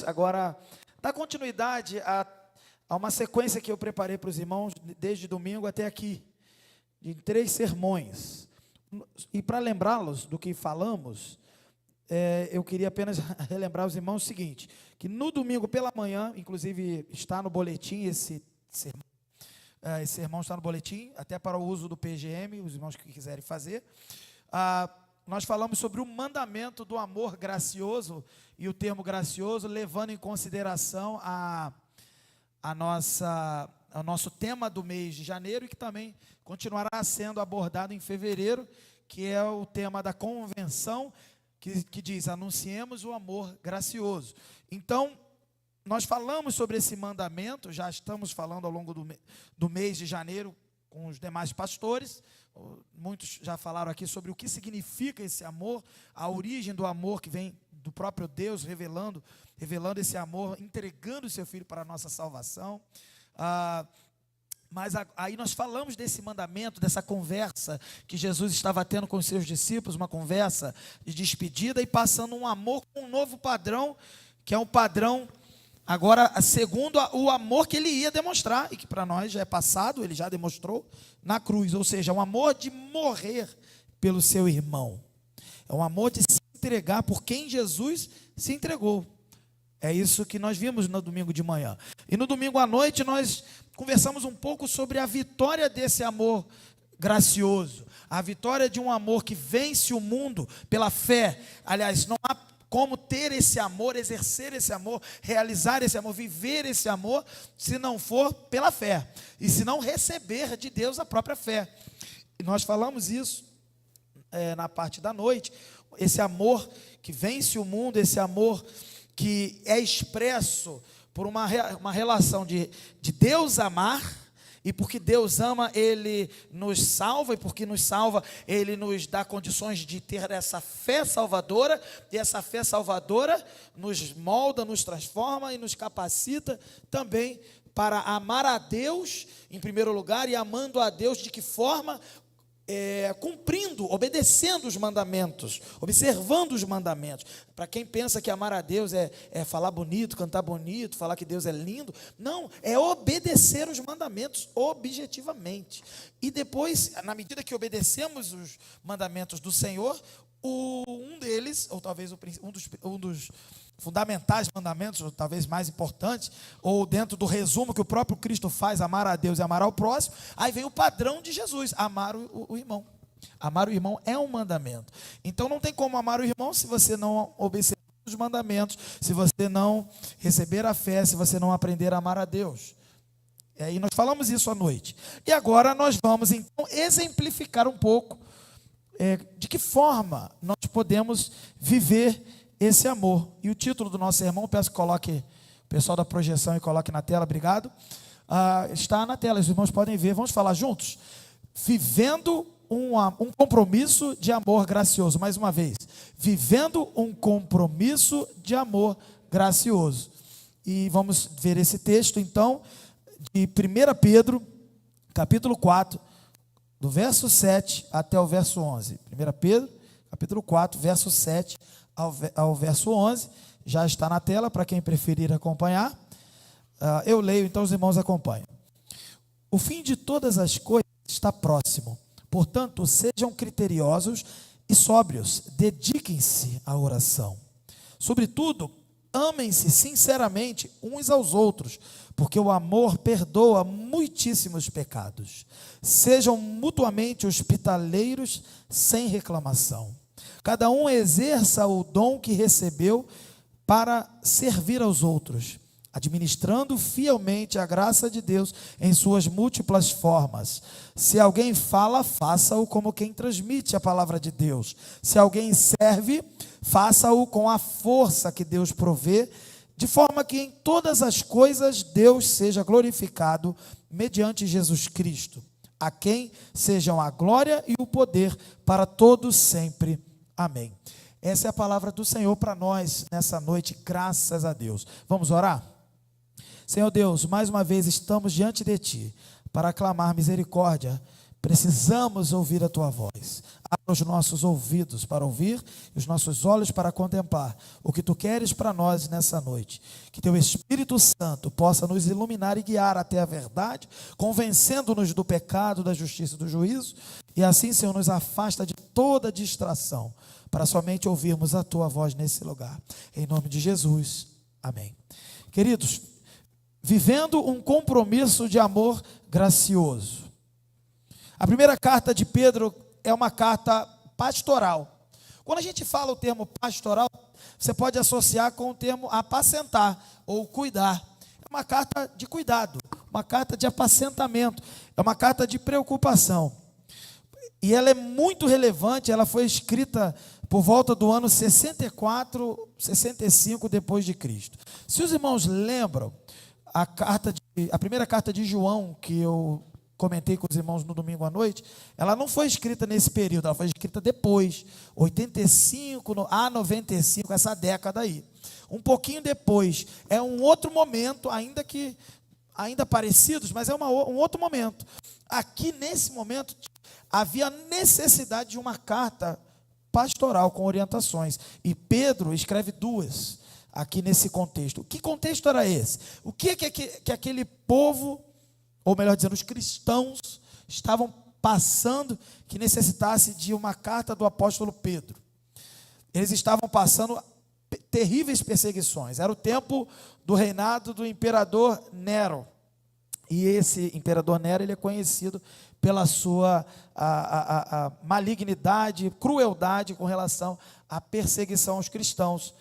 agora dar continuidade a uma sequência que eu preparei para os irmãos desde domingo até aqui, de 3 sermões. E para lembrá-los do que falamos, eu queria apenas relembrar os irmãos o seguinte, que no domingo pela manhã, inclusive está no boletim esse sermão está no boletim, até para o uso do PGM, os irmãos que quiserem fazer. Nós falamos sobre o mandamento do amor gracioso, e o termo gracioso levando em consideração o nosso tema do mês de janeiro, e que também continuará sendo abordado em fevereiro, que é o tema da convenção, que diz, anunciemos o amor gracioso. Então, nós falamos sobre esse mandamento, já estamos falando ao longo do mês de janeiro com os demais pastores, muitos já falaram aqui sobre o que significa esse amor, a origem do amor que vem do próprio Deus, revelando esse amor, entregando o seu Filho para a nossa salvação. Mas aí nós falamos desse mandamento, dessa conversa que Jesus estava tendo com os seus discípulos, uma conversa de despedida e passando um amor com um novo padrão, que é um padrão agora segundo o amor que ele ia demonstrar, e que para nós já é passado, ele já demonstrou na cruz, ou seja, um amor de morrer pelo seu irmão, é um amor de se entregar por quem Jesus se entregou. É isso que nós vimos no domingo de manhã. E no domingo à noite nós conversamos um pouco sobre a vitória desse amor gracioso, a vitória de um amor que vence o mundo pela fé. Aliás, não há como ter esse amor, exercer esse amor, realizar esse amor, viver esse amor, se não for pela fé, e se não receber de Deus a própria fé. E nós falamos isso na parte da noite, esse amor que vence o mundo, esse amor que é expresso por uma relação de Deus amar, e porque Deus ama, Ele nos salva, e porque nos salva, Ele nos dá condições de ter essa fé salvadora, e essa fé salvadora nos molda, nos transforma e nos capacita também para amar a Deus em primeiro lugar, e amando a Deus de que forma? Cumprindo, obedecendo os mandamentos, observando os mandamentos. Para quem pensa que amar a Deus é falar bonito, cantar bonito, falar que Deus é lindo, não, é obedecer os mandamentos objetivamente. E depois, na medida que obedecemos os mandamentos do Senhor, um deles, ou talvez um dos fundamentais mandamentos, ou talvez mais importantes, ou dentro do resumo que o próprio Cristo faz, amar a Deus e amar ao próximo, aí vem o padrão de Jesus, amar o irmão. Amar o irmão é um mandamento. Então não tem como amar o irmão se você não obedecer os mandamentos, se você não receber a fé, se você não aprender a amar a Deus. E aí nós falamos isso à noite. E agora nós vamos então exemplificar um pouco de que forma nós podemos viver esse amor. E o título do nosso sermão, peço que coloque o pessoal da projeção e coloque na tela, obrigado. Está na tela, os irmãos podem ver, vamos falar juntos? Vivendo um compromisso de amor gracioso, mais uma vez, vivendo um compromisso de amor gracioso. E vamos ver esse texto então, de 1 Pedro, capítulo 4, do verso 7 até o verso 11. 1 Pedro, capítulo 4, verso 7 ao verso 11, já está na tela para quem preferir acompanhar. Eu leio, então os irmãos acompanham. O fim de todas as coisas está próximo, portanto sejam criteriosos e sóbrios, dediquem-se à oração. Sobretudo, amem-se sinceramente uns aos outros, porque o amor perdoa muitíssimos pecados. Sejam mutuamente hospitaleiros sem reclamação. Cada um exerça o dom que recebeu para servir aos outros, administrando fielmente a graça de Deus em suas múltiplas formas. Se alguém fala, faça-o como quem transmite a palavra de Deus. Se alguém serve, faça-o com a força que Deus provê, de forma que em todas as coisas Deus seja glorificado mediante Jesus Cristo, a quem sejam a glória e o poder para todos sempre. Amém. Essa é a palavra do Senhor para nós nessa noite, graças a Deus. Vamos orar? Senhor Deus, mais uma vez estamos diante de Ti para clamar misericórdia. Precisamos ouvir a Tua voz. abra os nossos ouvidos para ouvir e os nossos olhos para contemplar o que Tu queres para nós nessa noite. Que Teu Espírito Santo possa nos iluminar e guiar até a verdade, convencendo-nos do pecado, da justiça e do juízo, e assim, Senhor, nos afasta de toda distração, para somente ouvirmos a Tua voz nesse lugar. Em nome de Jesus, amém. Queridos, vivendo um compromisso de amor gracioso. A primeira carta de Pedro é uma carta pastoral. Quando a gente fala o termo pastoral, você pode associar com o termo apacentar ou cuidar. É uma carta de cuidado, uma carta de apacentamento, é uma carta de preocupação. E ela é muito relevante, ela foi escrita por volta do ano 64, 65 depois de Cristo. Se os irmãos lembram, a primeira carta de João, que eu comentei com os irmãos no domingo à noite, ela não foi escrita nesse período, ela foi escrita depois, 85 a 95, essa década aí. Um pouquinho depois, é um outro momento, ainda parecidos, mas é um outro momento. Aqui nesse momento, havia necessidade de uma carta pastoral com orientações, e Pedro escreve duas aqui nesse contexto. Que contexto era esse? O que aquele povo, ou melhor dizendo, os cristãos estavam passando que necessitasse de uma carta do apóstolo Pedro? Eles estavam passando terríveis perseguições. Era o tempo do reinado do imperador Nero. E esse imperador Nero, ele é conhecido pela sua a malignidade, crueldade com relação à perseguição aos cristãos.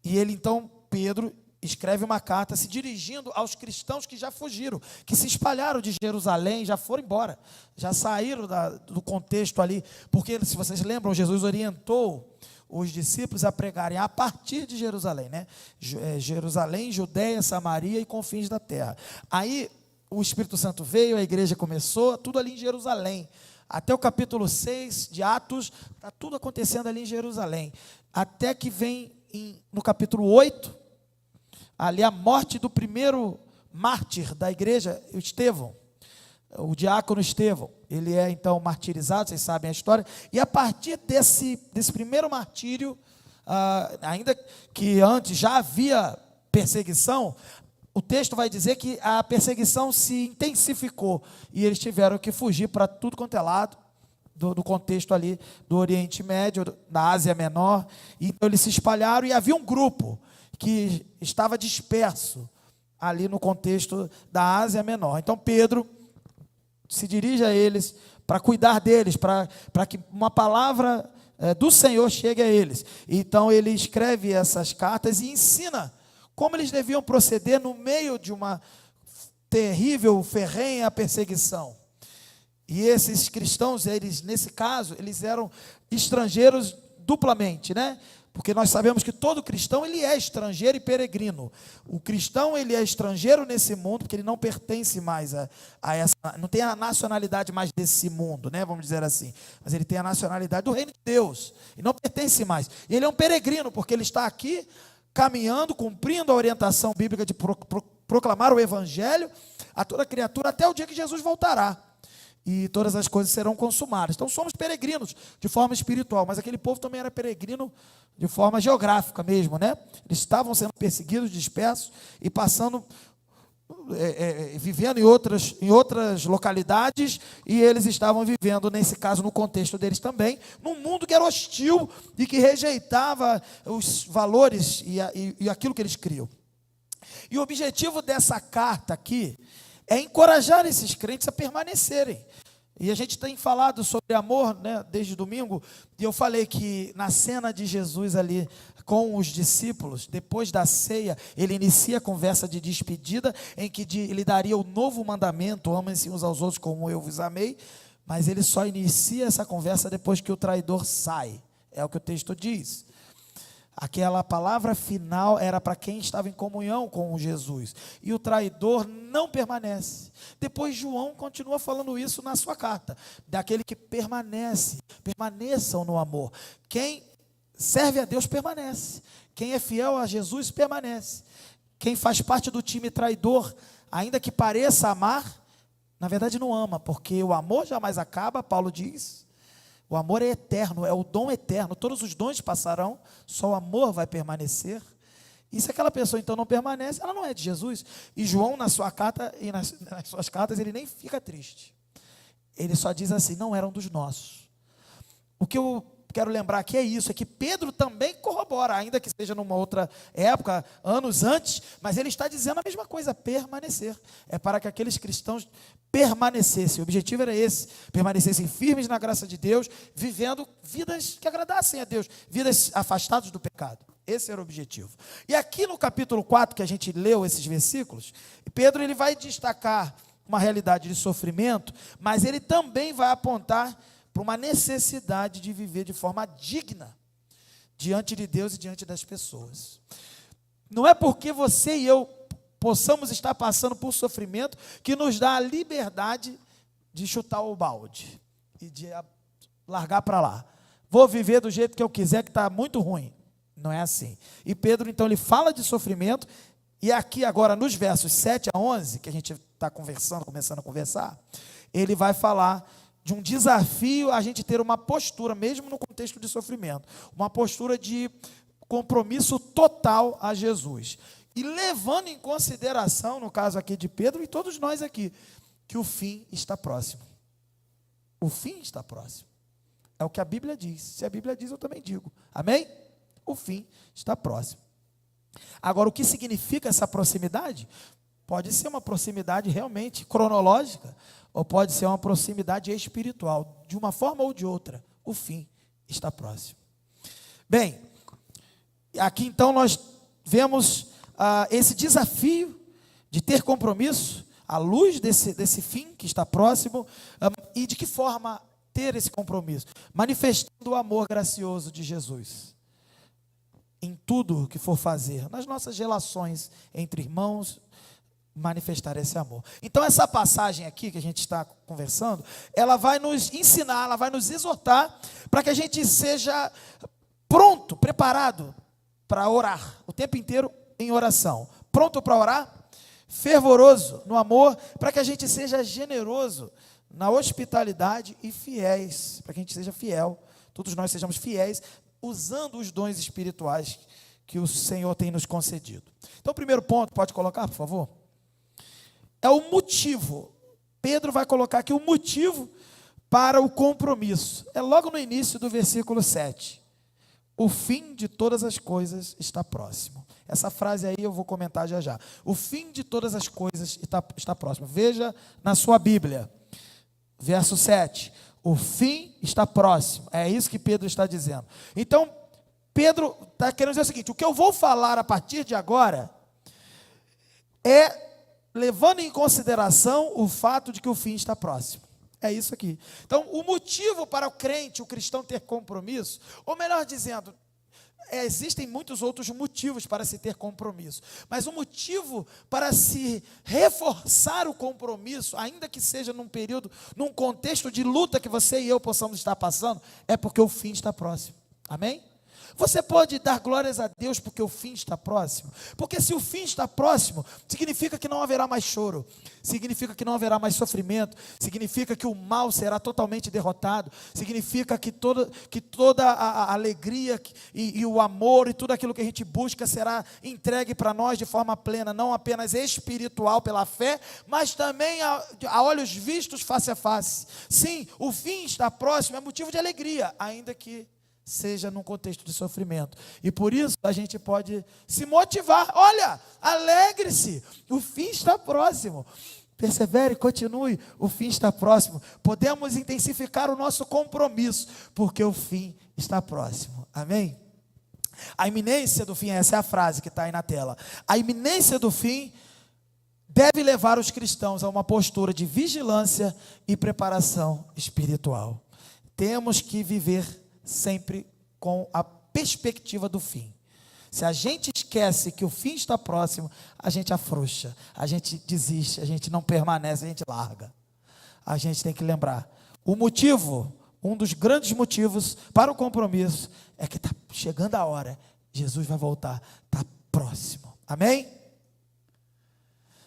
E ele então, Pedro, escreve uma carta se dirigindo aos cristãos que já fugiram, que se espalharam de Jerusalém, já foram embora, já saíram do contexto ali, porque, se vocês lembram, Jesus orientou os discípulos a pregarem a partir de Jerusalém, né? Jerusalém, Judéia, Samaria e confins da terra. Aí o Espírito Santo veio, a igreja começou, tudo ali em Jerusalém. Até o capítulo 6 de Atos, está tudo acontecendo ali em Jerusalém. Até que vem no capítulo 8, ali a morte do primeiro mártir da igreja, o Estevão, o diácono Estevão. Ele é então martirizado, vocês sabem a história. E a partir desse primeiro martírio, ainda que antes já havia perseguição, o texto vai dizer que a perseguição se intensificou e eles tiveram que fugir para tudo quanto é lado, do contexto ali do Oriente Médio, da Ásia Menor. Então eles se espalharam e havia um grupo que estava disperso ali no contexto da Ásia Menor. Então Pedro se dirige a eles para cuidar deles, para que uma palavra do Senhor chegue a eles. Então ele escreve essas cartas e ensina como eles deviam proceder no meio de uma terrível, ferrenha perseguição. E esses cristãos, eles, nesse caso, eles eram estrangeiros duplamente, né? Porque nós sabemos que todo cristão, ele é estrangeiro e peregrino. O cristão, ele é estrangeiro nesse mundo, porque ele não pertence mais a essa, não tem a nacionalidade mais desse mundo, né? Vamos dizer assim. Mas ele tem a nacionalidade do reino de Deus, e não pertence mais. E ele é um peregrino, porque ele está aqui caminhando, cumprindo a orientação bíblica de proclamar o evangelho a toda criatura, até o dia que Jesus voltará. E todas as coisas serão consumadas. Então somos peregrinos de forma espiritual, mas aquele povo também era peregrino de forma geográfica mesmo, né? Eles estavam sendo perseguidos, dispersos e passando, vivendo em outras localidades, e eles estavam vivendo, nesse caso, no contexto deles também, num mundo que era hostil e que rejeitava os valores e aquilo que eles criam. E o objetivo dessa carta aqui é encorajar esses crentes a permanecerem. E a gente tem falado sobre amor, né, desde domingo, e eu falei que na cena de Jesus ali com os discípulos, depois da ceia, ele inicia a conversa de despedida, em que ele daria o novo mandamento: amem-se uns aos outros como eu vos amei, mas ele só inicia essa conversa depois que o traidor sai, é o que o texto diz. Aquela palavra final era para quem estava em comunhão com Jesus, e o traidor não permanece. Depois João continua falando isso na sua carta, daquele que permaneçam no amor. Quem serve a Deus permanece, quem é fiel a Jesus permanece. Quem faz parte do time traidor, ainda que pareça amar, na verdade não ama, porque o amor jamais acaba, Paulo diz. O amor é eterno, é o dom eterno. Todos os dons passarão, só o amor vai permanecer. E se aquela pessoa então não permanece, ela não é de Jesus. E João, na sua carta e nas suas cartas, ele nem fica triste. Ele só diz assim: não eram dos nossos. O que eu quero lembrar aqui é isso, é que Pedro também corrobora, ainda que seja numa outra época, anos antes, mas ele está dizendo a mesma coisa: permanecer. É para que aqueles cristãos permanecessem. O objetivo era esse: permanecessem firmes na graça de Deus, vivendo vidas que agradassem a Deus, vidas afastadas do pecado. Esse era o objetivo. E aqui no capítulo 4, que a gente leu esses versículos, Pedro ele vai destacar uma realidade de sofrimento, mas ele também vai apontar para uma necessidade de viver de forma digna diante de Deus e diante das pessoas. Não é porque você e eu possamos estar passando por sofrimento que nos dá a liberdade de chutar o balde e de largar para lá. Vou viver do jeito que eu quiser, que está muito ruim. Não é assim. E Pedro, então, ele fala de sofrimento, e aqui agora, nos versos 7 a 11, que a gente está começando a conversar, ele vai falar de um desafio a gente ter uma postura, mesmo no contexto de sofrimento, uma postura de compromisso total a Jesus. E levando em consideração, no caso aqui de Pedro e todos nós aqui, que o fim está próximo. O fim está próximo. É o que a Bíblia diz. Se a Bíblia diz, eu também digo. Amém? O fim está próximo. Agora, o que significa essa proximidade? Pode ser uma proximidade realmente cronológica, ou pode ser uma proximidade espiritual. De uma forma ou de outra, o fim está próximo. Bem, aqui então nós vemos esse desafio de ter compromisso à luz desse fim que está próximo, e de que forma ter esse compromisso? Manifestando o amor gracioso de Jesus em tudo que for fazer, nas nossas relações entre irmãos, manifestar esse amor. Então essa passagem aqui que a gente está conversando, ela vai nos ensinar, ela vai nos exortar para que a gente seja pronto, preparado para orar, o tempo inteiro em oração. Pronto para orar, fervoroso no amor, para que a gente seja generoso na hospitalidade e fiéis, para que a gente seja fiel, todos nós sejamos fiéis, usando os dons espirituais que o Senhor tem nos concedido. Então, o primeiro ponto, pode colocar, por favor? É o motivo. Pedro vai colocar aqui o motivo para o compromisso. É logo no início do versículo 7. O fim de todas as coisas está próximo. Essa frase aí eu vou comentar já já. O fim de todas as coisas está próximo. Veja na sua Bíblia. Verso 7. O fim está próximo. É isso que Pedro está dizendo. Então, Pedro está querendo dizer o seguinte: o que eu vou falar a partir de agora é levando em consideração o fato de que o fim está próximo. É isso aqui. Então, o motivo para o crente, o cristão ter compromisso, ou melhor dizendo, existem muitos outros motivos para se ter compromisso, mas o motivo para se reforçar o compromisso, ainda que seja num período, num contexto de luta que você e eu possamos estar passando, é porque o fim está próximo. Amém? Você pode dar glórias a Deus porque o fim está próximo, porque se o fim está próximo, significa que não haverá mais choro, significa que não haverá mais sofrimento, significa que o mal será totalmente derrotado, significa que toda a alegria e o amor e tudo aquilo que a gente busca será entregue para nós de forma plena, não apenas espiritual pela fé, mas também a olhos vistos face a face. Sim, o fim está próximo, é motivo de alegria, ainda que seja num contexto de sofrimento. E por isso a gente pode se motivar. Olha, alegre-se, o fim está próximo. Persevere, continue, o fim está próximo. Podemos intensificar o nosso compromisso, porque o fim está próximo. Amém? A iminência do fim, essa é a frase que está aí na tela. A iminência do fim deve levar os cristãos a uma postura de vigilância e preparação espiritual. Temos que viver sempre com a perspectiva do fim. Se a gente esquece que o fim está próximo, a gente afrouxa, a gente desiste, a gente não permanece, a gente larga. A gente tem que lembrar. O motivo, um dos grandes motivos para o compromisso, é que está chegando a hora, Jesus vai voltar, está próximo. Amém?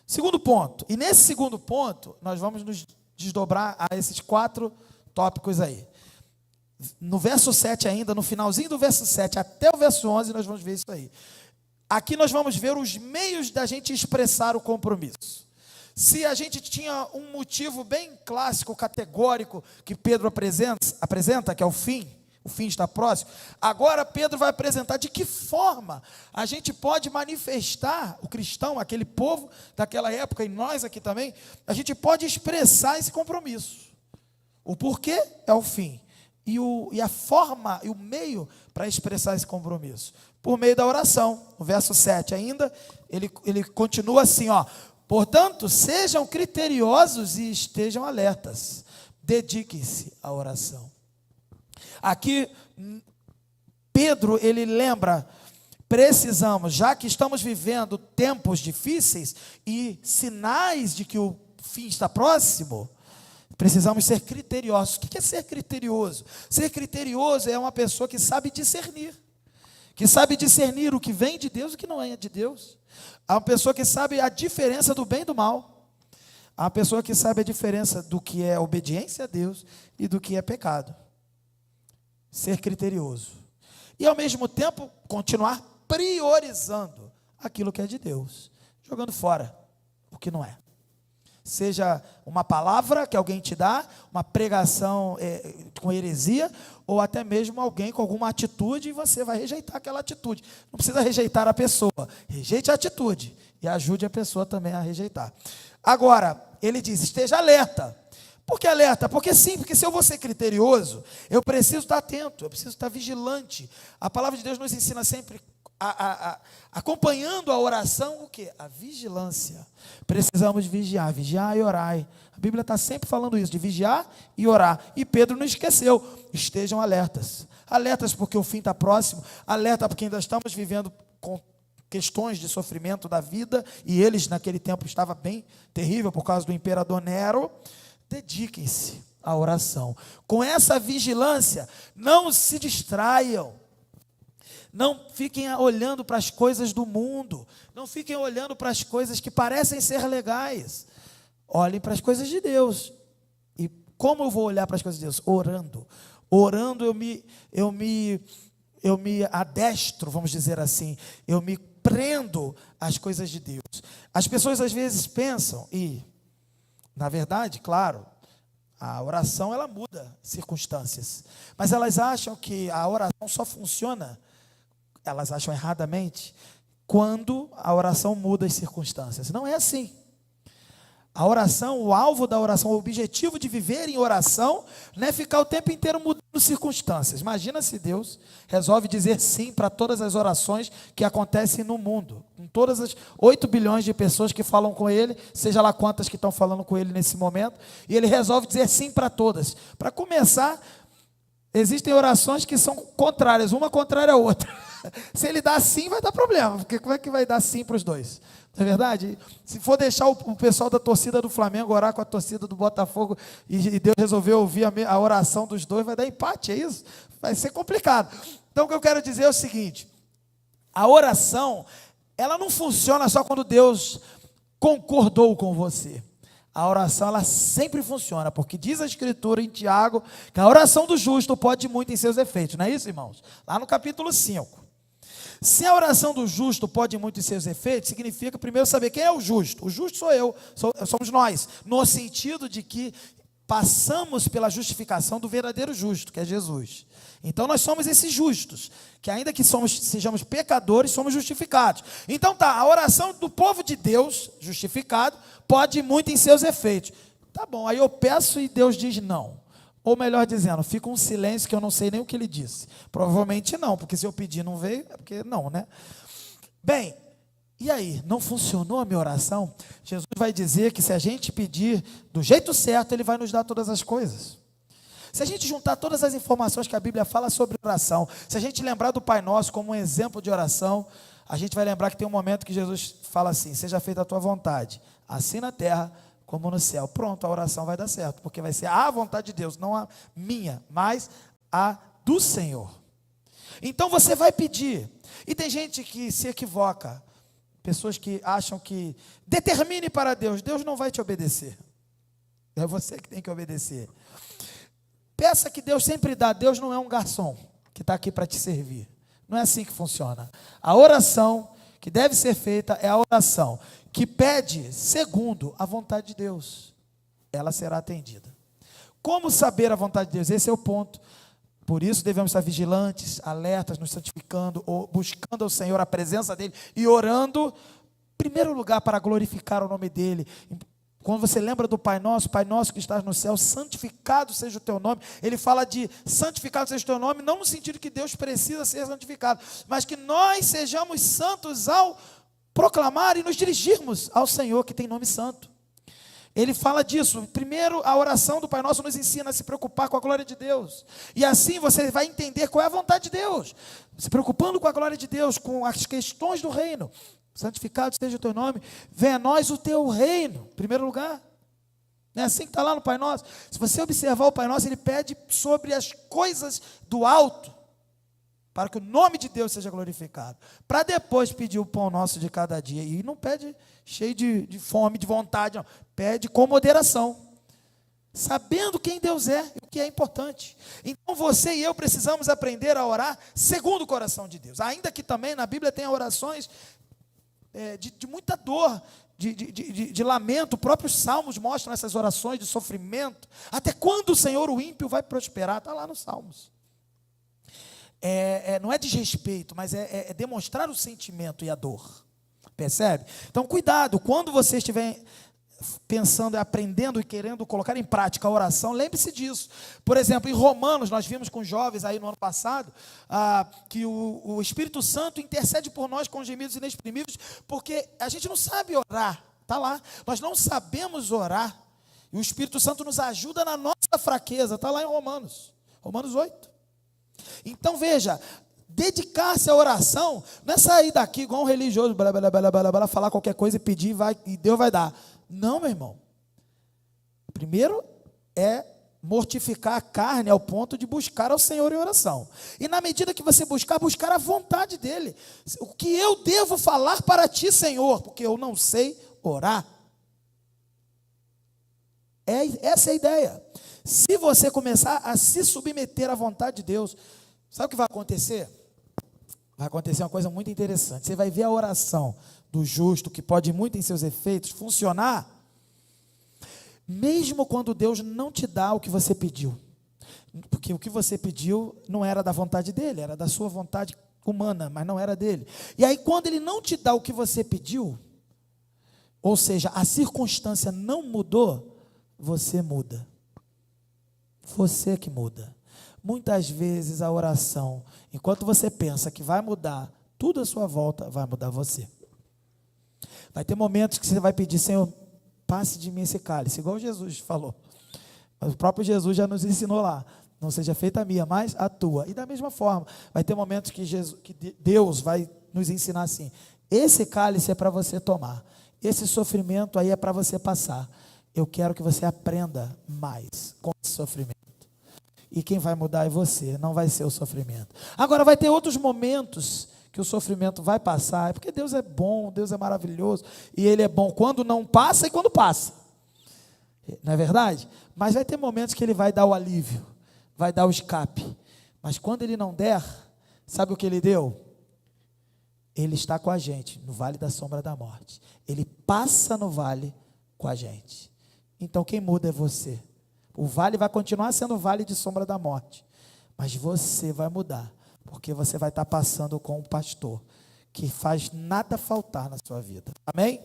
Segundo ponto, e nesse segundo ponto, nós vamos nos desdobrar a esses 4 tópicos aí. no verso 7 ainda, no finalzinho do verso 7 até o verso 11, nós vamos ver isso aí. Aqui nós vamos ver os meios da gente expressar o compromisso. Se a gente tinha um motivo bem clássico, categórico, que Pedro apresenta, que é o fim está próximo, agora Pedro vai apresentar de que forma a gente pode manifestar, o cristão, aquele povo daquela época, e nós aqui também, a gente pode expressar esse compromisso. O porquê é o fim, e a forma, e o meio para expressar esse compromisso, por meio da oração. No verso 7 ainda, ele continua assim, ó: portanto, sejam criteriosos e estejam alertas, dediquem-se à oração. Aqui, Pedro, ele lembra, precisamos, já que estamos vivendo tempos difíceis e sinais de que o fim está próximo, precisamos ser criteriosos. O que é ser criterioso? Ser criterioso é uma pessoa que sabe discernir o que vem de Deus e o que não é de Deus. É uma pessoa que sabe a diferença do bem e do mal. É uma pessoa que sabe a diferença do que é obediência a Deus e do que é pecado. Ser criterioso. E ao mesmo tempo, continuar priorizando aquilo que é de Deus, jogando fora o que não é. Seja uma palavra que alguém te dá, uma pregação com heresia, ou até mesmo alguém com alguma atitude, e você vai rejeitar aquela atitude. Não precisa rejeitar a pessoa, rejeite a atitude e ajude a pessoa também a rejeitar. Agora, ele diz: esteja alerta. Por que alerta? Porque sim, porque se eu vou ser criterioso, eu preciso estar atento, eu preciso estar vigilante. A palavra de Deus nos ensina sempre, acompanhando a oração, o quê? A vigilância. Precisamos vigiar e orar. A Bíblia está sempre falando isso, de vigiar e orar. E Pedro não esqueceu: estejam alertas. Alertas porque o fim está próximo, alerta porque ainda estamos vivendo com questões de sofrimento da vida, e eles naquele tempo estava bem terrível por causa do imperador Nero. Dediquem-se à oração. Com essa vigilância, não se distraiam. Não fiquem olhando para as coisas do mundo. Não fiquem olhando para as coisas que parecem ser legais. Olhem para as coisas de Deus. E como eu vou olhar para as coisas de Deus? Orando. Orando eu me adestro, vamos dizer assim. Eu me prendo às coisas de Deus. As pessoas às vezes pensam, na verdade, claro, a oração ela muda circunstâncias, mas elas acham que a oração só funciona, elas acham erradamente, quando a oração muda as circunstâncias. Não é assim. A oração, o alvo da oração, o objetivo de viver em oração, não é ficar o tempo inteiro mudando circunstâncias. Imagina se Deus resolve dizer sim para todas as orações que acontecem no mundo, com todas as 8 bilhões de pessoas que falam com Ele, seja lá quantas que estão falando com Ele nesse momento, e Ele resolve dizer sim para todas. Para começar, existem orações que são contrárias, uma contrária à outra. Se Ele dá sim, vai dar problema, porque como é que vai dar sim para os dois? Não é verdade? Se for deixar o pessoal da torcida do Flamengo orar com a torcida do Botafogo e Deus resolveu ouvir a oração dos dois, vai dar empate, é isso? Vai ser complicado. Então o que eu quero dizer é o seguinte: a oração, ela não funciona só quando Deus concordou com você. A oração, ela sempre funciona, porque diz a Escritura em Tiago que a oração do justo pode muito em seus efeitos, não é isso, irmãos? Lá no capítulo 5. Se a oração do justo pode muito em seus efeitos, significa primeiro saber quem é o justo. O justo sou eu, somos nós, no sentido de que passamos pela justificação do verdadeiro justo, que é Jesus. Então nós somos esses justos, que ainda que sejamos pecadores, somos justificados. Então a oração do povo de Deus, justificado, pode muito em seus efeitos. Tá bom, aí eu peço e Deus diz não. Ou melhor dizendo, fica um silêncio que eu não sei nem o que ele disse. Provavelmente não, porque se eu pedir não veio, é porque não, né? Bem, e aí, não funcionou a minha oração? Jesus vai dizer que se a gente pedir do jeito certo, Ele vai nos dar todas as coisas. Se a gente juntar todas as informações que a Bíblia fala sobre oração, se a gente lembrar do Pai Nosso como um exemplo de oração, a gente vai lembrar que tem um momento que Jesus fala assim: seja feita a tua vontade, assim na terra como no céu. Pronto, a oração vai dar certo, porque vai ser a vontade de Deus, não a minha, mas a do Senhor. Então você vai pedir, e tem gente que se equivoca, pessoas que acham que determine para Deus, Deus não vai te obedecer, é você que tem que obedecer. peça que Deus sempre dá. Deus não é um garçom que está aqui para te servir. Não é assim que funciona. A oração que deve ser feita é a oração que pede segundo a vontade de Deus. Ela será atendida. Como saber a vontade de Deus? Esse é o ponto. Por isso devemos estar vigilantes, alertas, nos santificando, ou buscando ao Senhor a presença dEle e orando, em primeiro lugar, para glorificar o nome dEle. Quando você lembra do Pai Nosso que estás no céu, santificado seja o teu nome. Ele fala de santificado seja o teu nome, não no sentido que Deus precisa ser santificado, mas que nós sejamos santos ao proclamar e nos dirigirmos ao Senhor que tem nome santo. Ele fala disso. Primeiro, a oração do Pai Nosso nos ensina a se preocupar com a glória de Deus. E assim você vai entender qual é a vontade de Deus. Se preocupando com a glória de Deus, com as questões do reino. Santificado seja o teu nome. Venha a nós o teu reino. Em primeiro lugar. Não é assim que está lá no Pai Nosso? Se você observar o Pai Nosso, ele pede sobre as coisas do alto, para que o nome de Deus seja glorificado. Para depois pedir o pão nosso de cada dia. E não pede cheio de fome, de vontade, não. Pede com moderação. Sabendo quem Deus é e o que é importante. Então você e eu precisamos aprender a orar segundo o coração de Deus. Ainda que também na Bíblia tenha orações de muita dor, de lamento. Próprios salmos mostram essas orações de sofrimento. Até quando o Senhor, o ímpio, vai prosperar? Está lá nos salmos. Não é desrespeito, mas é demonstrar o sentimento e a dor. Percebe? Então cuidado, quando você estiver pensando, aprendendo e querendo colocar em prática a oração, lembre-se disso. Por exemplo, em Romanos, nós vimos com jovens aí no ano passado, que o Espírito Santo intercede por nós com gemidos inexprimíveis, porque a gente não sabe orar, está lá, nós não sabemos orar, e o Espírito Santo nos ajuda na nossa fraqueza, está lá em Romanos 8. Então veja, dedicar-se à oração não é sair daqui igual um religioso, falar qualquer coisa e pedir e Deus vai dar. Não, meu irmão. Primeiro é mortificar a carne ao ponto de buscar ao Senhor em oração. E na medida que você buscar a vontade dEle. O que eu devo falar para ti, Senhor? Porque eu não sei orar. Essa é a ideia. Se você começar a se submeter à vontade de Deus, sabe o que vai acontecer? Vai acontecer uma coisa muito interessante. Você vai ver a oração do justo, que pode muito em seus efeitos, funcionar, mesmo quando Deus não te dá o que você pediu. Porque o que você pediu não era da vontade dEle, era da sua vontade humana, mas não era dEle. E aí quando Ele não te dá o que você pediu, ou seja, a circunstância não mudou, você muda. Você que muda. Muitas vezes a oração, enquanto você pensa que vai mudar tudo à sua volta, vai mudar você. Vai ter momentos que você vai pedir, Senhor, passe de mim esse cálice, igual Jesus falou. Mas o próprio Jesus já nos ensinou lá, não seja feita a minha, mas a tua. E da mesma forma, vai ter momentos que Deus vai nos ensinar assim, esse cálice é para você tomar, esse sofrimento aí é para você passar. Eu quero que você aprenda mais com esse sofrimento. E quem vai mudar é você, não vai ser o sofrimento. Agora vai ter outros momentos que o sofrimento vai passar, porque Deus é bom, Deus é maravilhoso, e Ele é bom quando não passa e quando passa. Não é verdade? Mas vai ter momentos que Ele vai dar o alívio, vai dar o escape. Mas quando Ele não der, sabe o que Ele deu? Ele está com a gente no vale da sombra da morte. Ele passa no vale com a gente. Então quem muda é você. O vale vai continuar sendo o vale de sombra da morte, mas você vai mudar, porque você vai estar passando com um pastor que faz nada faltar na sua vida. Amém?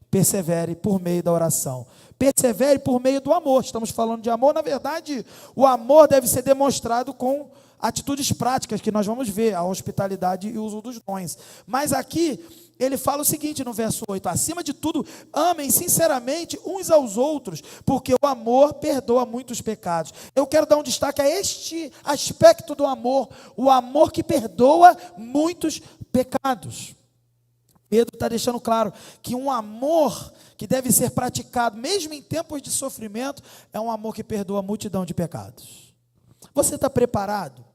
Persevere por meio da oração. Persevere por meio do amor. Estamos falando de amor. Na verdade, o amor deve ser demonstrado com atitudes práticas, que nós vamos ver, a hospitalidade e o uso dos dons. Mas aqui, ele fala o seguinte no verso 8, acima de tudo, amem sinceramente uns aos outros, porque o amor perdoa muitos pecados. Eu quero dar um destaque a este aspecto do amor, o amor que perdoa muitos pecados. Pedro está deixando claro que um amor que deve ser praticado, mesmo em tempos de sofrimento, é um amor que perdoa a multidão de pecados. Você está preparado?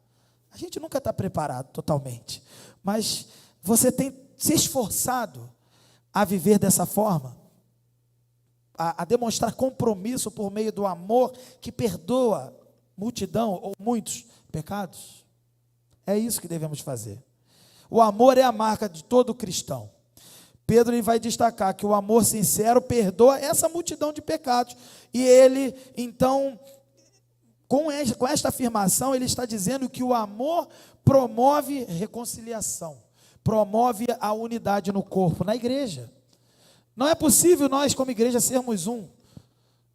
A gente nunca está preparado totalmente, mas você tem se esforçado a viver dessa forma, a demonstrar compromisso por meio do amor que perdoa multidão ou muitos pecados? É isso que devemos fazer. O amor é a marca de todo cristão. Pedro ele vai destacar que o amor sincero perdoa essa multidão de pecados. E ele, então, com esta afirmação, ele está dizendo que o amor promove reconciliação, promove a unidade no corpo, na igreja. Não é possível nós, como igreja, sermos um,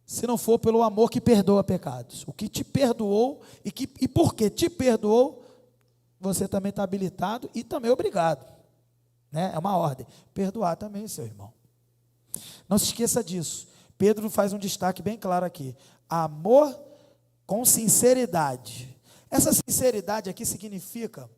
se não for pelo amor que perdoa pecados. O que te perdoou e porque te perdoou, você também está habilitado e também obrigado. Né? É uma ordem. Perdoar também o seu irmão. Não se esqueça disso. Pedro faz um destaque bem claro aqui. Amor com sinceridade. Essa sinceridade aqui significa,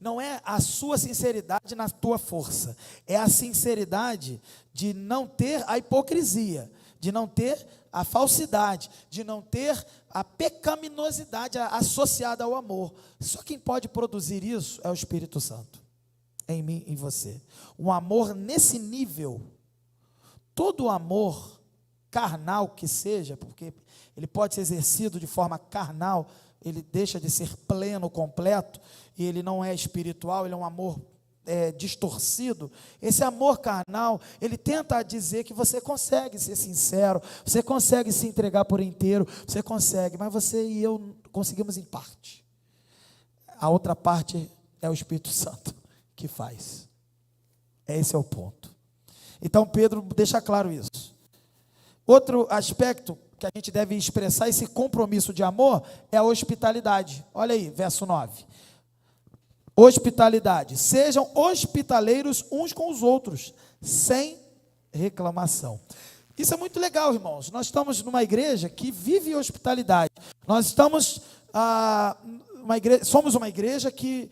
não é a sua sinceridade na tua força, é a sinceridade de não ter a hipocrisia, de não ter a falsidade, de não ter a pecaminosidade associada ao amor. Só quem pode produzir isso é o Espírito Santo, em mim e em você. Um amor nesse nível, todo amor carnal que seja, porque ele pode ser exercido de forma carnal, ele deixa de ser pleno, completo, e ele não é espiritual, ele é um amor distorcido. Esse amor carnal, ele tenta dizer que você consegue ser sincero, você consegue se entregar por inteiro, você consegue, mas você e eu conseguimos em parte. A outra parte é o Espírito Santo que faz. Esse é o ponto. Então Pedro deixa claro isso. Outro aspecto que a gente deve expressar esse compromisso de amor é a hospitalidade. Olha aí, verso 9. Hospitalidade. Sejam hospitaleiros uns com os outros, sem reclamação. Isso é muito legal, irmãos. Nós estamos numa igreja que vive hospitalidade. Nós estamos somos uma igreja que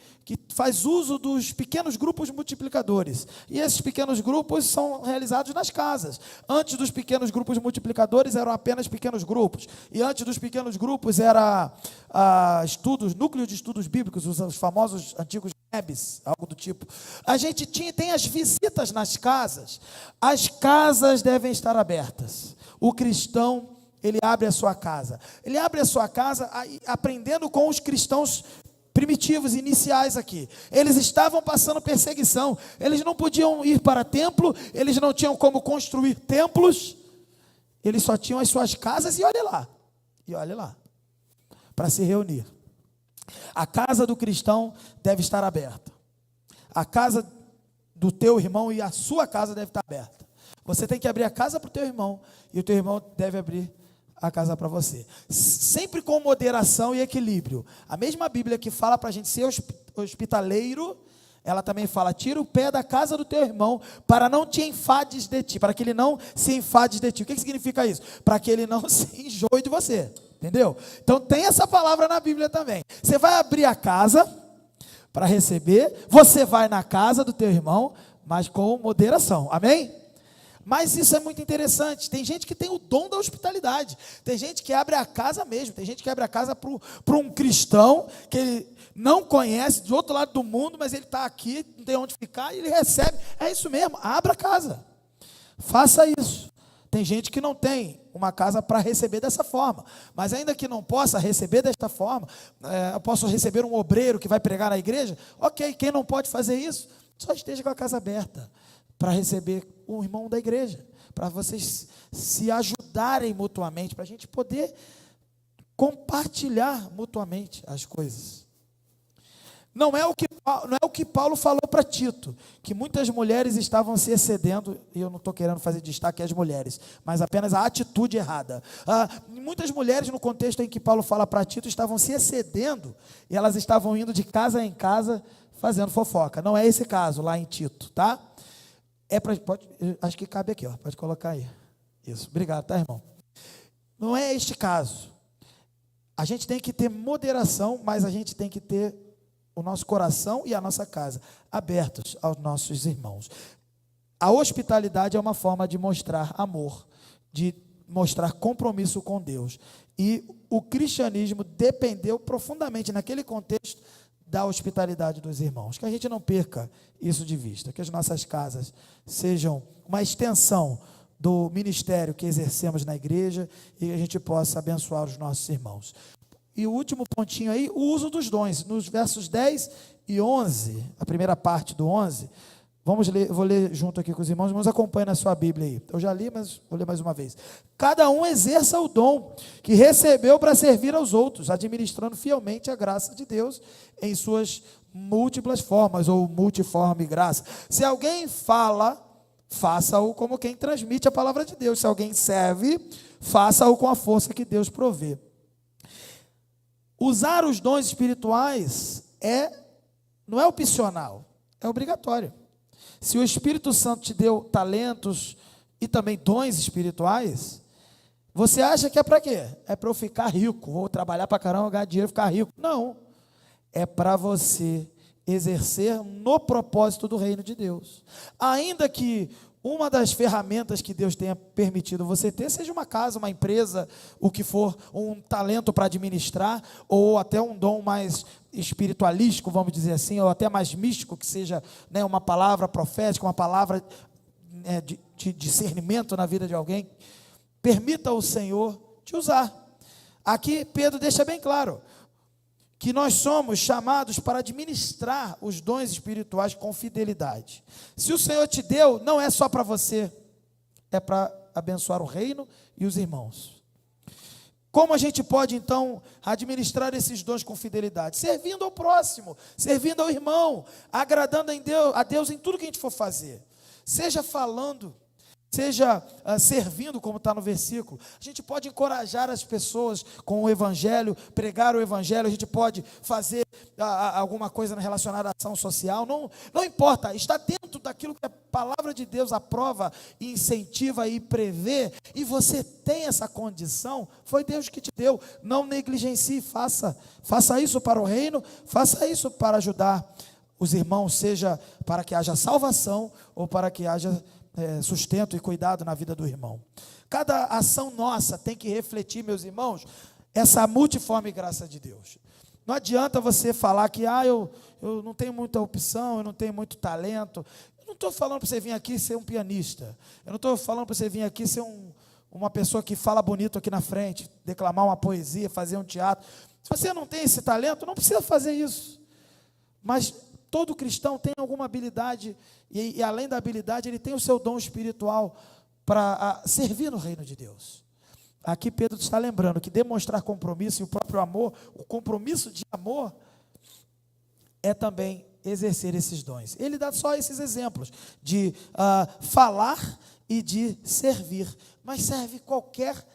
faz uso dos pequenos grupos multiplicadores, e esses pequenos grupos são realizados nas casas. Antes dos pequenos grupos multiplicadores eram apenas pequenos grupos, e antes dos pequenos grupos era núcleo de estudos bíblicos, os famosos antigos NEBs, algo do tipo. A gente tem as visitas nas casas. As casas devem estar abertas. O cristão, ele abre a sua casa. Ele abre a sua casa aprendendo com os cristãos primitivos, iniciais aqui. Eles estavam passando perseguição. Eles não podiam ir para templo, eles não tinham como construir templos. Eles só tinham as suas casas e olhe lá, para se reunir. A casa do cristão deve estar aberta. A casa do teu irmão e a sua casa deve estar aberta. Você tem que abrir a casa para o teu irmão, e o teu irmão deve abrir a casa para você, sempre com moderação e equilíbrio. A mesma Bíblia que fala para a gente ser hospitaleiro, ela também fala: tira o pé da casa do teu irmão, para não te enfades de ti, para que ele não se enfade de ti. O que significa isso? Para que ele não se enjoe de você, entendeu? Então tem essa palavra na Bíblia também. Você vai abrir a casa para receber, você vai na casa do teu irmão, mas com moderação, amém? Mas isso é muito interessante. Tem gente que tem o dom da hospitalidade. Tem gente que abre a casa mesmo. Tem gente que abre a casa para um cristão que ele não conhece, do outro lado do mundo, mas ele está aqui, não tem onde ficar, e ele recebe. É isso mesmo, abra a casa. Faça isso. Tem gente que não tem uma casa para receber dessa forma. Mas ainda que não possa receber desta forma, eu posso receber um obreiro que vai pregar na igreja. Ok, quem não pode fazer isso, só esteja com a casa aberta para receber um irmão da igreja, para vocês se ajudarem mutuamente, para a gente poder compartilhar mutuamente as coisas. Não é o que Paulo falou para Tito, que muitas mulheres estavam se excedendo, e eu não estou querendo fazer destaque às mulheres, mas apenas a atitude errada. Muitas mulheres, no contexto em que Paulo fala para Tito, estavam se excedendo, e elas estavam indo de casa em casa fazendo fofoca. Não é esse caso lá em Tito, tá? Acho que cabe aqui, ó, pode colocar aí. Isso, obrigado, tá, irmão? Não é este caso. A gente tem que ter moderação, mas a gente tem que ter o nosso coração e a nossa casa abertos aos nossos irmãos. A hospitalidade é uma forma de mostrar amor, de mostrar compromisso com Deus. E o cristianismo dependeu profundamente, naquele contexto, da hospitalidade dos irmãos. Que a gente não perca isso de vista, que as nossas casas sejam uma extensão do ministério que exercemos na igreja, e a gente possa abençoar os nossos irmãos. E o último pontinho aí, o uso dos dons. Nos versos 10 e 11, a primeira parte do 11, vamos ler, vou ler junto aqui com os irmãos acompanhem na sua Bíblia aí. Eu já li, mas vou ler mais uma vez. Cada um exerça o dom que recebeu para servir aos outros, administrando fielmente a graça de Deus em suas múltiplas formas, ou multiforme graça. Se alguém fala, faça-o como quem transmite a palavra de Deus. Se alguém serve, faça-o com a força que Deus provê. Usar os dons espirituais não é opcional, é obrigatório. Se o Espírito Santo te deu talentos e também dons espirituais, você acha que é para quê? É para eu ficar rico, vou trabalhar para caramba, ganhar dinheiro e ficar rico. Não, é para você exercer no propósito do reino de Deus. Ainda que uma das ferramentas que Deus tenha permitido você ter, seja uma casa, uma empresa, o que for, um talento para administrar, ou até um dom mais espiritualístico, vamos dizer assim, ou até mais místico, que seja, né, uma palavra profética, uma palavra de discernimento na vida de alguém, permita ao Senhor te usar. Aqui Pedro deixa bem claro que nós somos chamados para administrar os dons espirituais com fidelidade. Se o Senhor te deu, não é só para você, é para abençoar o reino e os irmãos. Como a gente pode, então, administrar esses dons com fidelidade? Servindo ao próximo, servindo ao irmão, agradando a Deus em tudo que a gente for fazer. Seja falando, seja servindo, como está no versículo. A gente pode encorajar as pessoas com o evangelho, pregar o evangelho, a gente pode fazer alguma coisa relacionada à ação social, não importa, está dentro daquilo que a palavra de Deus aprova, incentiva e prevê, e você tem essa condição, foi Deus que te deu, não negligencie, faça isso para o reino, faça isso para ajudar os irmãos, seja para que haja salvação, ou para que haja sustento e cuidado na vida do irmão. Cada ação nossa tem que refletir, meus irmãos, essa multiforme graça de Deus. Não adianta você falar que eu não tenho muita opção, eu não tenho muito talento. Eu não estou falando para você vir aqui ser um pianista. Eu não estou falando para você vir aqui ser uma pessoa que fala bonito aqui na frente, declamar uma poesia, fazer um teatro. Se você não tem esse talento, não precisa fazer isso. Mas todo cristão tem alguma habilidade, e além da habilidade, ele tem o seu dom espiritual para servir no reino de Deus. Aqui Pedro está lembrando que demonstrar compromisso e o próprio amor, o compromisso de amor, é também exercer esses dons. Ele dá só esses exemplos de falar e de servir, mas serve qualquer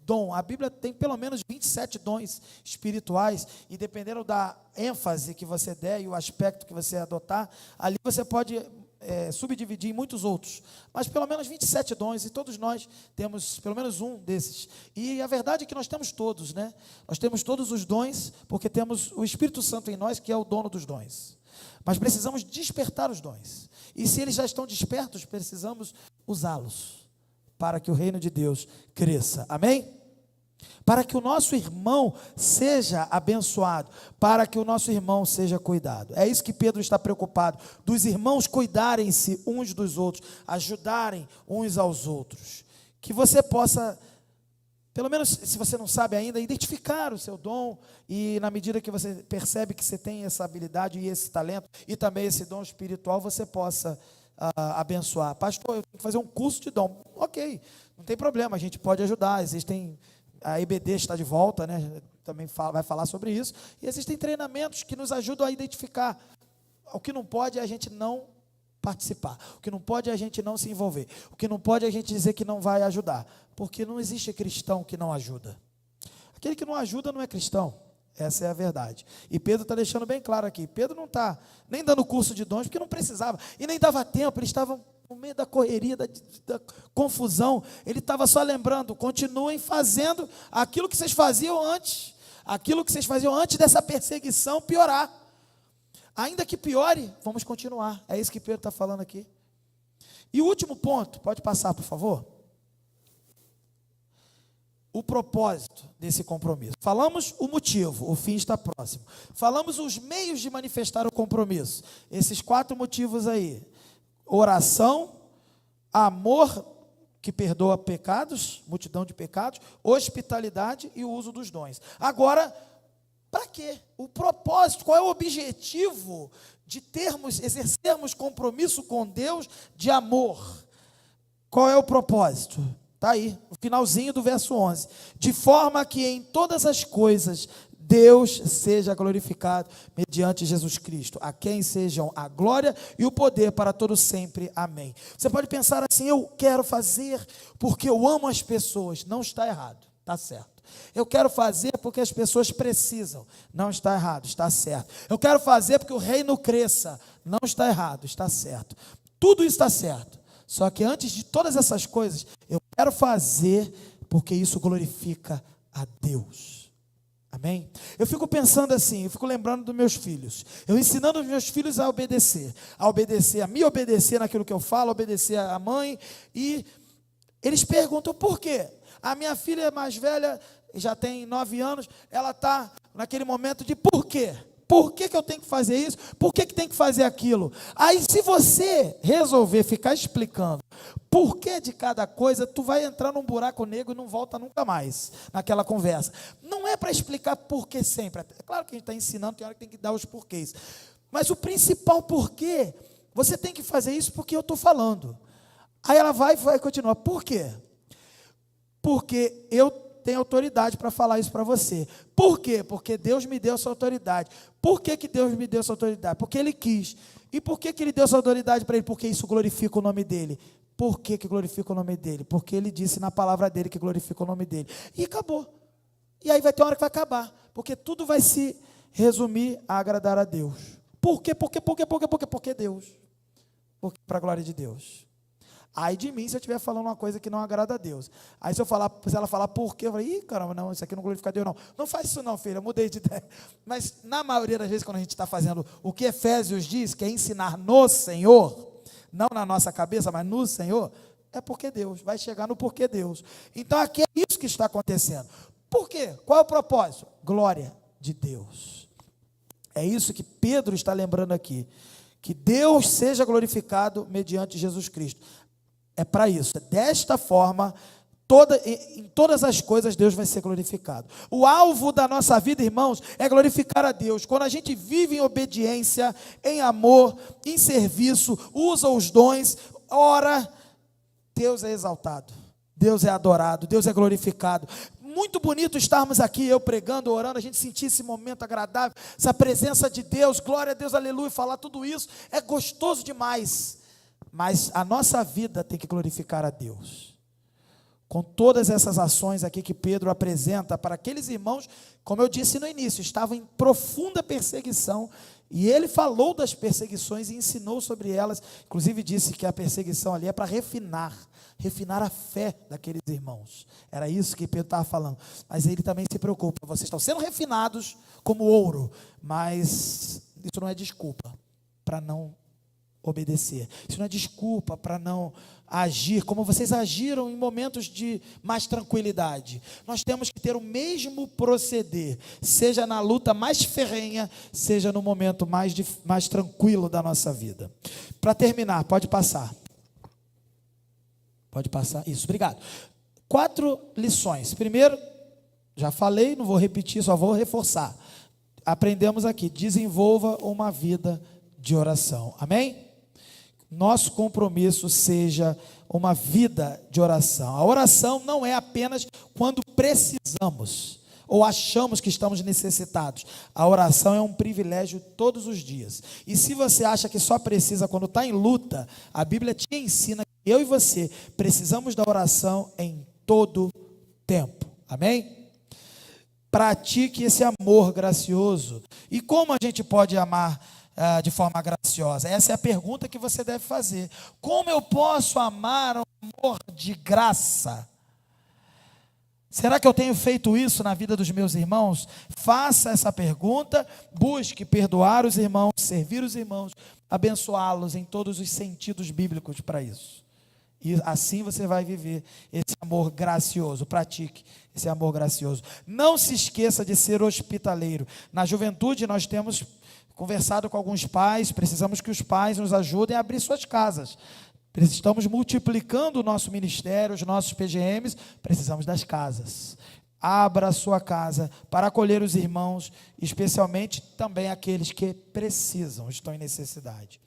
dom. A Bíblia tem pelo menos 27 dons espirituais, e dependendo da ênfase que você der e o aspecto que você adotar, ali você pode subdividir em muitos outros, mas pelo menos 27 dons, e todos nós temos pelo menos um desses, e a verdade é que nós temos todos, né? Nós temos todos os dons, porque temos o Espírito Santo em nós, que é o dono dos dons, mas precisamos despertar os dons, e se eles já estão despertos, precisamos usá-los, para que o reino de Deus cresça, amém? Para que o nosso irmão seja abençoado, para que o nosso irmão seja cuidado. É isso que Pedro está preocupado, dos irmãos cuidarem-se uns dos outros, ajudarem uns aos outros. Que você possa, pelo menos se você não sabe ainda, identificar o seu dom, e na medida que você percebe que você tem essa habilidade e esse talento, e também esse dom espiritual, você possa abençoar. Pastor, eu tenho que fazer um curso de dom. Ok, não tem problema, a gente pode ajudar, a EBD está de volta, né? Também vai falar sobre isso, e existem treinamentos que nos ajudam a identificar. O que não pode é a gente não participar, o que não pode é a gente não se envolver, o que não pode é a gente dizer que não vai ajudar, porque não existe cristão que não ajuda. Aquele que não ajuda não é cristão, essa é a verdade, e Pedro está deixando bem claro aqui. Pedro não está nem dando curso de dons, porque não precisava, e nem dava tempo, eles estavam no meio da correria, da confusão, ele estava só lembrando, continuem fazendo aquilo que vocês faziam antes, dessa perseguição piorar, ainda que piore, vamos continuar, é isso que Pedro está falando aqui. E o último ponto, pode passar por favor, o propósito desse compromisso. Falamos o motivo, o fim está próximo, falamos os meios de manifestar o compromisso, esses 4 motivos aí: oração, amor que perdoa pecados, multidão de pecados, hospitalidade e o uso dos dons. Agora, Para quê? O propósito, qual é o objetivo de exercermos compromisso com Deus de amor? Qual é o propósito? Está aí, no finalzinho do verso 11. De forma que em todas as coisas Deus seja glorificado mediante Jesus Cristo, a quem sejam a glória e o poder para todo sempre. Amém. Você pode pensar assim: eu quero fazer porque eu amo as pessoas. Não está errado, está certo. Eu quero fazer porque as pessoas precisam. Não está errado, está certo. Eu quero fazer porque o reino cresça. Não está errado, está certo. Tudo está certo. Só que antes de todas essas coisas, eu quero fazer porque isso glorifica a Deus. Amém? Eu fico pensando assim, eu fico lembrando dos meus filhos. Eu ensinando os meus filhos a obedecer, a me obedecer naquilo que eu falo, obedecer a mãe. E eles perguntam por quê? A minha filha mais velha, já tem 9 anos, ela está naquele momento de por quê? Por que eu tenho que fazer isso? Por que tem que fazer aquilo? Aí, se você resolver ficar explicando por que de cada coisa, tu vai entrar num buraco negro e não volta nunca mais naquela conversa. Não é para explicar por que sempre. É claro que a gente está ensinando, tem hora que tem que dar os porquês. Mas o principal porquê, você tem que fazer isso porque eu estou falando. Aí ela vai continuar. Por quê? Porque eu tenho autoridade para falar isso para você. Por quê? Porque Deus me deu essa autoridade. Por que Deus me deu essa autoridade? Porque Ele quis. E por que Ele deu essa autoridade para Ele? Porque isso glorifica o nome dEle. Por que glorifica o nome dEle? Porque Ele disse na palavra dEle que glorifica o nome dEle. E acabou. E aí vai ter uma hora que vai acabar. Porque tudo vai se resumir a agradar a Deus. Por quê? Porque Deus. Porque para a glória de Deus. Aí de mim, se eu estiver falando uma coisa que não agrada a Deus. Aí se ela falar por quê, eu falei: ih, caramba, não, isso aqui não glorifica a Deus, não. Não faz isso não, filha, eu mudei de ideia. Mas na maioria das vezes, quando a gente está fazendo o que Efésios diz, que é ensinar no Senhor, não na nossa cabeça, mas no Senhor, é porque Deus, vai chegar no porquê Deus. Então aqui é isso que está acontecendo. Por quê? Qual é o propósito? Glória de Deus. É isso que Pedro está lembrando aqui. Que Deus seja glorificado mediante Jesus Cristo. É para isso, desta forma, em todas as coisas Deus vai ser glorificado. O alvo da nossa vida, irmãos, é glorificar a Deus. Quando a gente vive em obediência, em amor, em serviço, usa os dons, ora, Deus é exaltado, Deus é adorado, Deus é glorificado. Muito bonito estarmos aqui, eu pregando, orando, a gente sentir esse momento agradável, essa presença de Deus, glória a Deus, aleluia, falar tudo isso, é gostoso demais. Mas a nossa vida tem que glorificar a Deus. Com todas essas ações aqui que Pedro apresenta para aqueles irmãos, como eu disse no início, estavam em profunda perseguição, e ele falou das perseguições e ensinou sobre elas, inclusive disse que a perseguição ali é para refinar a fé daqueles irmãos. Era isso que Pedro estava falando. Mas ele também se preocupa: vocês estão sendo refinados como ouro, mas isso não é desculpa para não obedecer. Isso não é desculpa para não agir como vocês agiram em momentos de mais tranquilidade. Nós temos que ter o mesmo proceder, seja na luta mais ferrenha, seja no momento mais tranquilo da nossa vida. Para terminar, pode passar. Pode passar. Isso, obrigado. 4 lições. Primeiro, já falei, não vou repetir, só vou reforçar. Aprendemos aqui: desenvolva uma vida de oração. Amém? Nosso compromisso seja uma vida de oração. A oração não é apenas quando precisamos ou achamos que estamos necessitados. A oração é um privilégio todos os dias. E se você acha que só precisa quando está em luta, a Bíblia te ensina que eu e você precisamos da oração em todo tempo. Amém? Pratique esse amor gracioso. E como a gente pode amar de forma graciosa? Essa é a pergunta que você deve fazer. Como eu posso amar um amor de graça? Será que eu tenho feito isso na vida dos meus irmãos? Faça essa pergunta, busque perdoar os irmãos, servir os irmãos, abençoá-los em todos os sentidos bíblicos para isso. E assim você vai viver esse amor gracioso. Pratique esse amor gracioso. Não se esqueça de ser hospitaleiro. Na juventude nós temos conversado com alguns pais, precisamos que os pais nos ajudem a abrir suas casas. Estamos multiplicando o nosso ministério, os nossos PGMs, precisamos das casas. abra a sua casa para acolher os irmãos, especialmente também aqueles que precisam, estão em necessidade.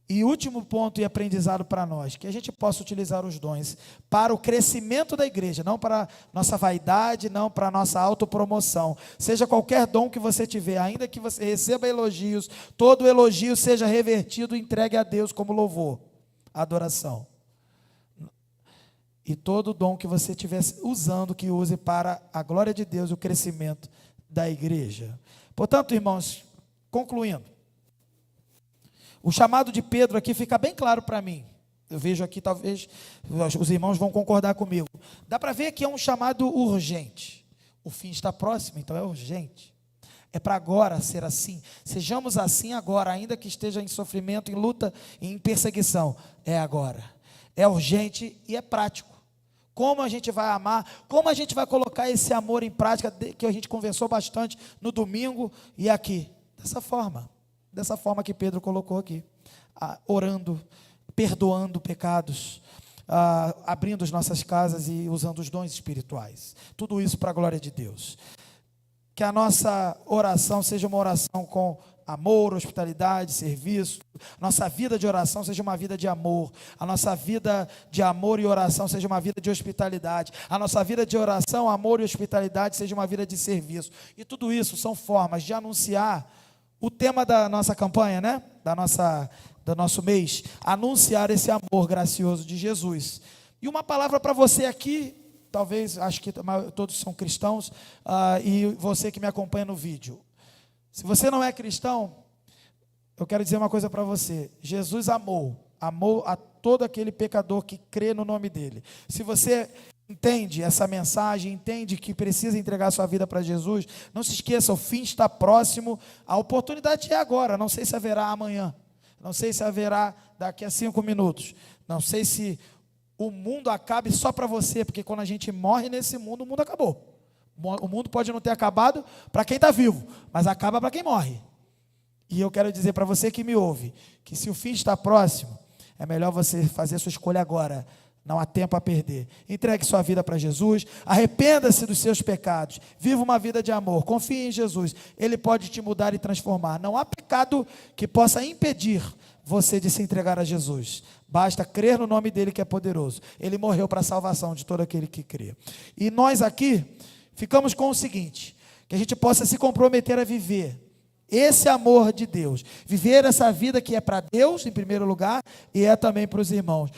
E último ponto e aprendizado para nós, que a gente possa utilizar os dons para o crescimento da igreja, não para nossa vaidade, não para nossa autopromoção. Seja qualquer dom que você tiver, ainda que você receba elogios, todo elogio seja revertido e entregue a Deus como louvor, adoração. E todo dom que você estiver usando, que use para a glória de Deus e o crescimento da igreja. Portanto, irmãos, concluindo, o chamado de Pedro aqui fica bem claro para mim. Eu vejo aqui, talvez os irmãos vão concordar comigo. Dá para ver que é um chamado urgente. O fim está próximo, então é urgente. É para agora ser assim. Sejamos assim agora, ainda que esteja em sofrimento, em luta, em perseguição. É agora. É urgente e é prático. Como a gente vai amar, como a gente vai colocar esse amor em prática, que a gente conversou bastante no domingo e aqui. Dessa forma que Pedro colocou aqui, orando, perdoando pecados, abrindo as nossas casas e usando os dons espirituais. Tudo isso para a glória de Deus. Que a nossa oração seja uma oração com amor, hospitalidade, serviço. Nossa vida de oração seja uma vida de amor. A nossa vida de amor e oração seja uma vida de hospitalidade. A nossa vida de oração, amor e hospitalidade seja uma vida de serviço. E tudo isso são formas de anunciar o tema da nossa campanha, né? Do nosso mês, anunciar esse amor gracioso de Jesus. E uma palavra para você aqui, talvez, acho que todos são cristãos, e você que me acompanha no vídeo. Se você não é cristão, eu quero dizer uma coisa para você. Jesus amou a todo aquele pecador que crê no nome dele. Se você entende essa mensagem, entende que precisa entregar sua vida para Jesus, não se esqueça, o fim está próximo, a oportunidade é agora, não sei se haverá amanhã, não sei se haverá daqui a 5 minutos, não sei se o mundo acabe só para você, porque quando a gente morre nesse mundo, o mundo acabou. O mundo pode não ter acabado para quem está vivo, mas acaba para quem morre. E eu quero dizer para você que me ouve, que se o fim está próximo, é melhor você fazer a sua escolha agora. Não há tempo a perder. Entregue sua vida para Jesus, arrependa-se dos seus pecados, viva uma vida de amor, confie em Jesus, Ele pode te mudar e transformar. Não há pecado que possa impedir você de se entregar a Jesus. Basta crer no nome dEle que é poderoso. Ele morreu para a salvação de todo aquele que crê. E nós aqui ficamos com o seguinte, que a gente possa se comprometer a viver esse amor de Deus, viver essa vida que é para Deus em primeiro lugar e é também para os irmãos,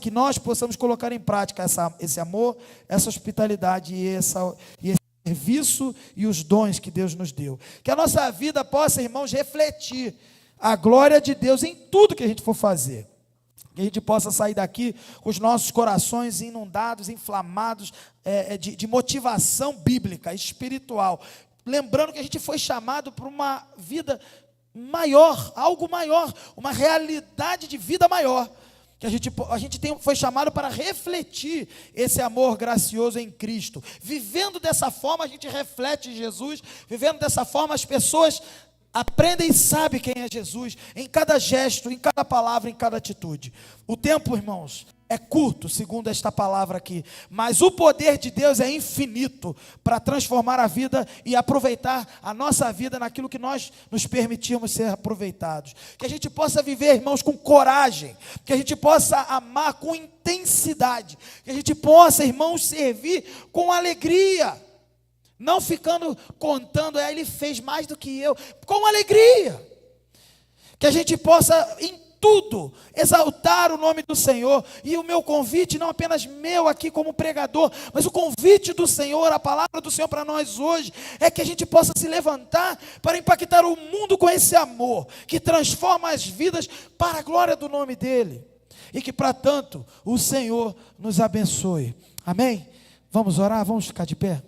que nós possamos colocar em prática esse amor, essa hospitalidade e esse serviço e os dons que Deus nos deu, que a nossa vida possa, irmãos, refletir a glória de Deus em tudo que a gente for fazer, que a gente possa sair daqui com os nossos corações inundados, inflamados de motivação bíblica, espiritual, lembrando que a gente foi chamado para uma vida maior, algo maior, uma realidade de vida maior, que a gente foi chamado para refletir esse amor gracioso em Cristo. Vivendo dessa forma, a gente reflete Jesus, vivendo dessa forma, as pessoas aprendem e sabem quem é Jesus, em cada gesto, em cada palavra, em cada atitude. O tempo, irmãos, é curto, segundo esta palavra aqui, mas o poder de Deus é infinito para transformar a vida e aproveitar a nossa vida naquilo que nós nos permitirmos ser aproveitados. Que a gente possa viver, irmãos, com coragem, que a gente possa amar com intensidade, que a gente possa, irmãos, servir com alegria, não ficando contando, ele fez mais do que eu, com alegria, que a gente possa tudo, exaltar o nome do Senhor. E o meu convite, não apenas meu aqui como pregador, mas o convite do Senhor, a palavra do Senhor para nós hoje, é que a gente possa se levantar para impactar o mundo com esse amor, que transforma as vidas para a glória do nome dEle, e que para tanto o Senhor nos abençoe, amém? Vamos orar, vamos ficar de pé?